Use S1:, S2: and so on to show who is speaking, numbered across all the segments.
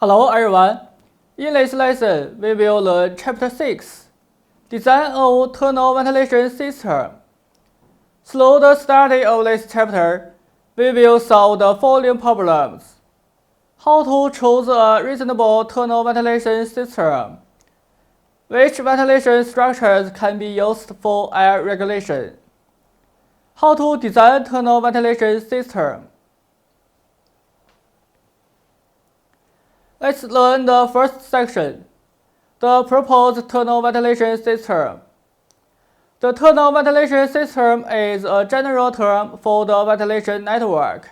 S1: Hello everyone. In this lesson, we will learn Chapter 6, Design of Tunnel Ventilation System. Through the study of this chapter, we will solve the following problems. How to choose a reasonable tunnel ventilation system. Which ventilation structures can be used for air regulation? How to design tunnel ventilation system. Let's learn the first section, the proposed tunnel ventilation system. The tunnel ventilation system is a general term for the ventilation network,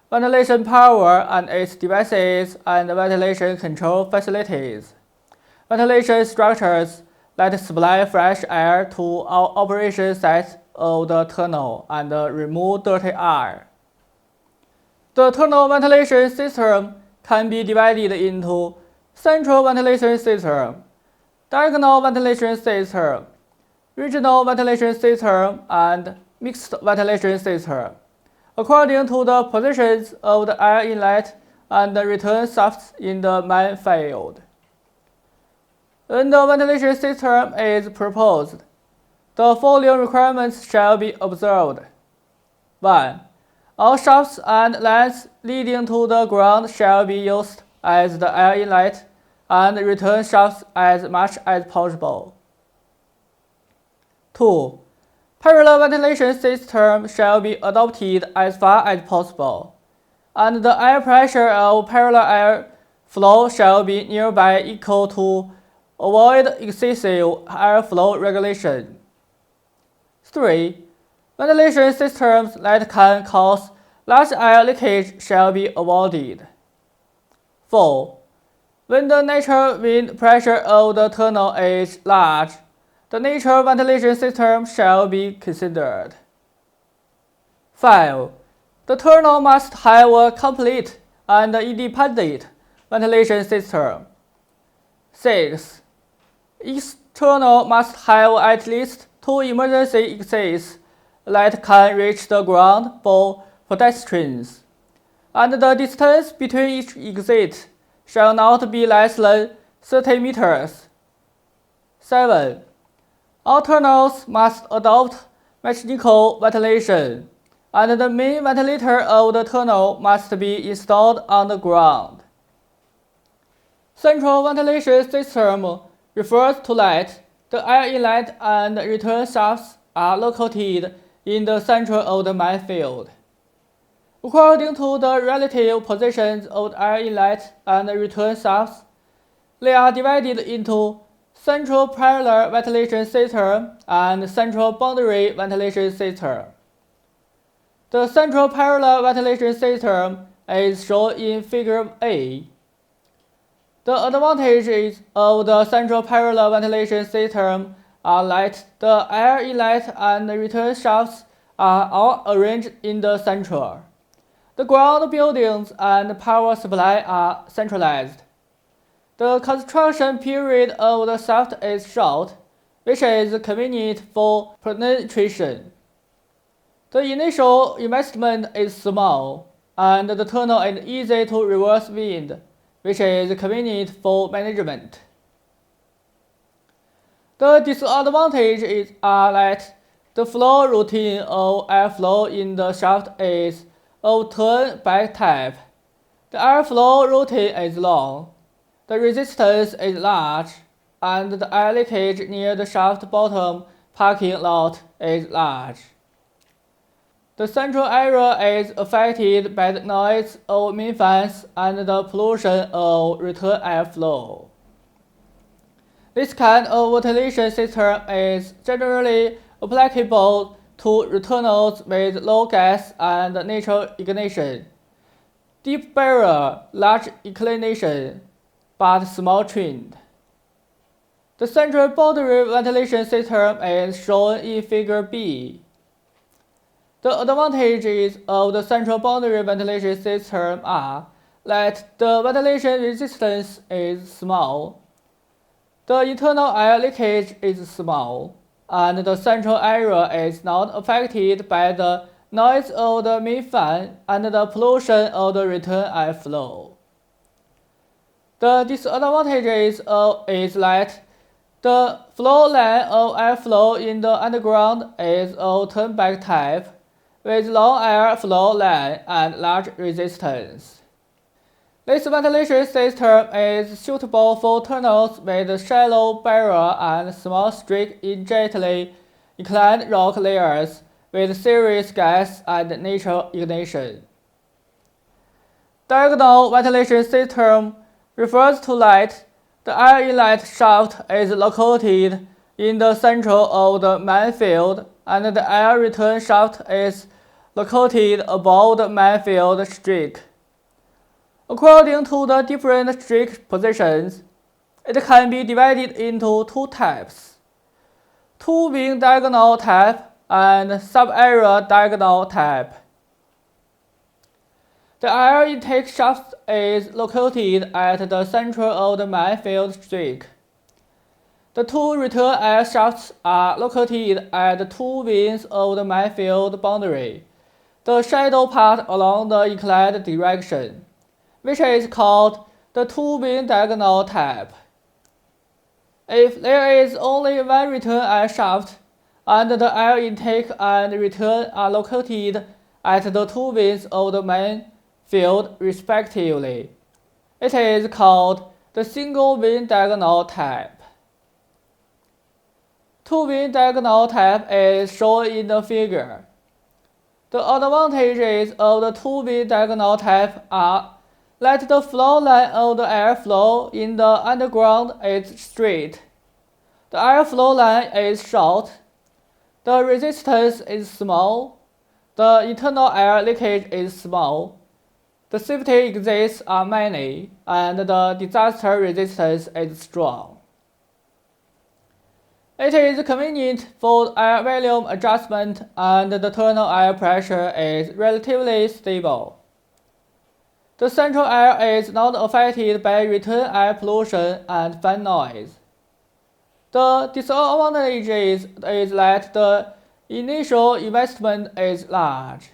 S1: ventilation power and its devices, and ventilation control facilities. Ventilation structures that supply fresh air to all operation sites of the tunnel and remove dirty air. The tunnel ventilation system can be divided into central ventilation system, diagonal ventilation system, regional ventilation system, and mixed ventilation system, according to the positions of the air inlet and the return shafts in the main field. When the ventilation system is proposed, the following requirements shall be observed. 1. All shafts and lines leading to the ground shall be used as the air inlet and return shafts as much as possible. 2. Parallel ventilation system shall be adopted as far as possible, and the air pressure of parallel air flow shall be nearby equal to avoid excessive airflow regulation. 3. Ventilation systems that can cause large air leakage shall be avoided. 4. When the natural wind pressure of the tunnel is large, the natural ventilation system shall be considered. 5. The tunnel must have a complete and independent ventilation system. 6. Each tunnel must have at least 2 emergency exits that can reach the ground for pedestrians, and the distance between each exit shall not be less than 30 meters. 7. All tunnels must adopt mechanical ventilation, and the main ventilator of the tunnel must be installed on the ground. Central ventilation system refers to that the air inlet and return shafts are located in the center of the main field. According to the relative positions of the air inlet and return shafts, they are divided into central parallel ventilation system and central boundary ventilation system. The central parallel ventilation system is shown in Figure A. The advantages of the central parallel ventilation system are that the air inlet and return shafts are all arranged in the center. The ground buildings and power supply are centralized. The construction period of the shaft is short, which is convenient for penetration. The initial investment is small, and the tunnel is easy to reverse wind, which is convenient for management. The disadvantages are that the flow routine of airflow in the shaft is of turn-back type. The airflow routine is long, the resistance is large, and the air leakage near the shaft bottom parking lot is large. The central area is affected by the noise of main fans and the pollution of return airflow. This kind of ventilation system is generally applicable to tunnels with low gas and natural ignition, deep barrier, large inclination, but small trend. The central boundary ventilation system is shown in Figure B. The advantages of the central boundary ventilation system are that the ventilation resistance is small, the internal air leakage is small, and the central area is not affected by the noise of the main fan and the pollution of the return airflow. The disadvantage is that the flow line of airflow in the underground is of turn-back type, with long air flow line and large resistance. This ventilation system is suitable for tunnels with shallow barrier and small streak in gently inclined rock layers with serious gas and natural ignition. Diagonal ventilation system refers to that the air inlet shaft is located in the center of the main field and the air return shaft is located above the main field streak. According to the different streak positions, it can be divided into two types: two-wing diagonal type and sub-area diagonal type. The air intake shaft is located at the center of the main field streak. The two return air shafts are located at the two wings of the main field boundary, the shadow part along the inclined direction, which is called the two-wing diagonal type. If there is only one return air shaft, and the air intake and return are located at the two wings of the main field respectively, it is called the single-wing diagonal type. Two-wing diagonal type is shown in the figure. The advantages of the two-wing diagonal type are that the flow line of the airflow in the underground is straight, the airflow line is short, the resistance is small, the internal air leakage is small, the safety exits are many, and the disaster resistance is strong. It is convenient for air volume adjustment and the tunnel air pressure is relatively stable. The central air is not affected by return air pollution and fan noise. The disadvantage is that the initial investment is large.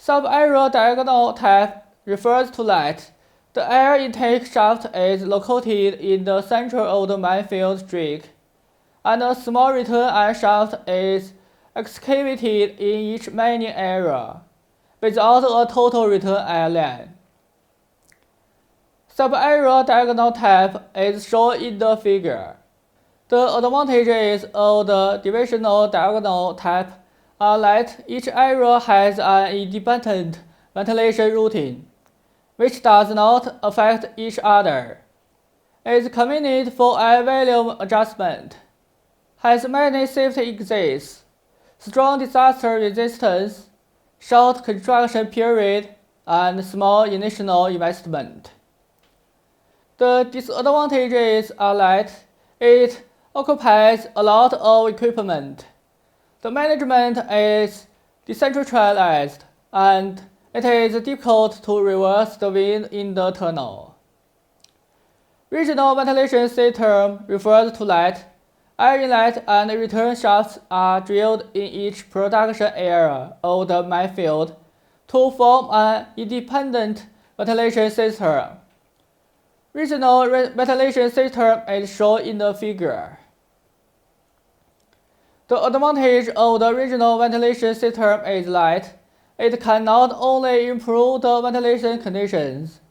S1: Sub-area diagonal type refers to that the air intake shaft is located in the center of the main field streak, and a small return air shaft is excavated in each mining area, without a total return air line. Sub-area diagonal type is shown in the figure. The advantages of the divisional diagonal type are that each area has an independent ventilation routine, which does not affect each other, is convenient for air volume adjustment, has many safety exits, strong disaster resistance, short construction period, and small initial investment. The disadvantages are that it occupies a lot of equipment, the management is decentralized, and it is difficult to reverse the wind in the tunnel. Regional ventilation system refers to that air inlet and return shafts are drilled in each production area of the main field to form an independent ventilation system. Regional ventilation system is shown in the figure. The advantage of the regional ventilation system is that it can not only improve the ventilation conditions,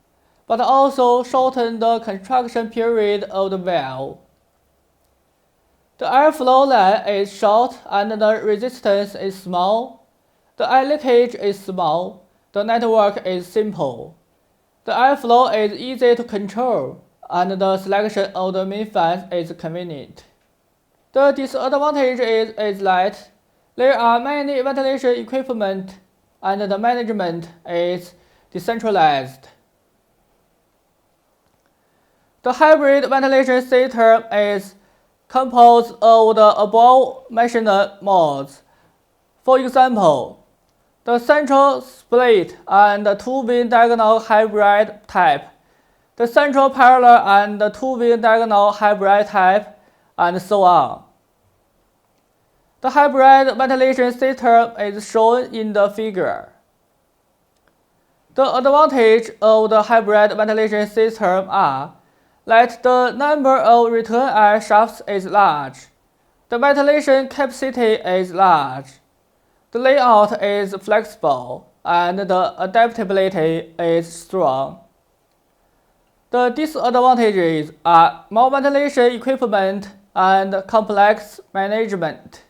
S1: but also shorten the construction period of the valve. The airflow line is short and the resistance is small. The air leakage is small. The network is simple. The airflow is easy to control, and the selection of the main fans is convenient. The disadvantage is that there are many ventilation equipment and the management is decentralized. The hybrid ventilation system is composed of the above-mentioned modes. For example, the central split and the two-wing diagonal hybrid type, the central parallel and the two-wing diagonal hybrid type, and so on. The hybrid ventilation system is shown in the figure. The advantages of the hybrid ventilation system are that the number of return air shafts is large, the ventilation capacity is large, the layout is flexible, and the adaptability is strong. The disadvantages are more ventilation equipment and complex management.